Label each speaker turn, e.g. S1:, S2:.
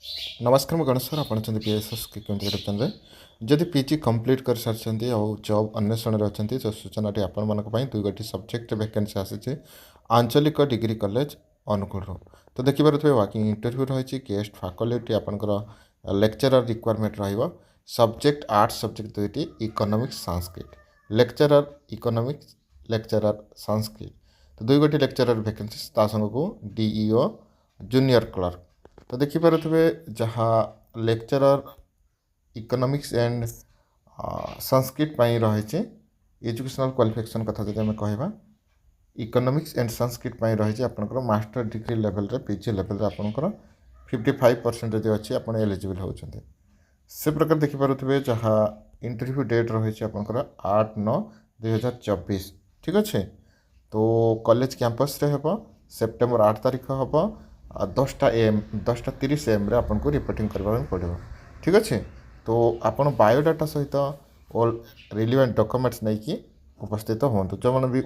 S1: नमस्कार मैं गणेश सर आपण पीएसएस के केमती चैनल जदि पीजी कंप्लीट कर सारी और जॉब अन्वेषण अच्छा तो सूचनाटी आपण मानी दुई गोटी सब्जेक्ट वैकेंसी आसी आंचलिक डिग्री कॉलेज अनुकूल तो देखिए वाकिंग इंटरव्यू रही गेस्ट फैकल्टी आपंकर lecturer requirement subject arts subject दुईटी economics Sanskrit lecturer economics lecturer Sanskrit तो दुई गोटी लेक्चरर वैकेंसी संग को डीईओ जूनियर क्लर्क तो देखिपे जहाँ लेक्चरर इकोनॉमिक्स एंड संस्कृत रही एजुकेशनल क्वालिफिकेशन कथा जब आम कह इकोनॉमिक्स एंड संस्कृत रही आपंकर मास्टर डिग्री लेवल रे पीजी लेवल आपंकर 55% जब अच्छी आप एलिजिबल होती से प्रकार देखिपे जहाँ इंटरव्यू डेट रही आपंकर 8/9/2024 ठीक अच्छे तो कॉलेज कैंपस रे हम सेप्टेम्बर 8 तारीख हम 10टा AM 10:30 AM आपको रिपोर्टिंग करने पड़ो ठीक अच्छे तो आपण बायोडाटा सहित ऑल रिलेवेंट डॉक्यूमेंट्स नहीं कि उपस्थित हूँ जो मैंने भी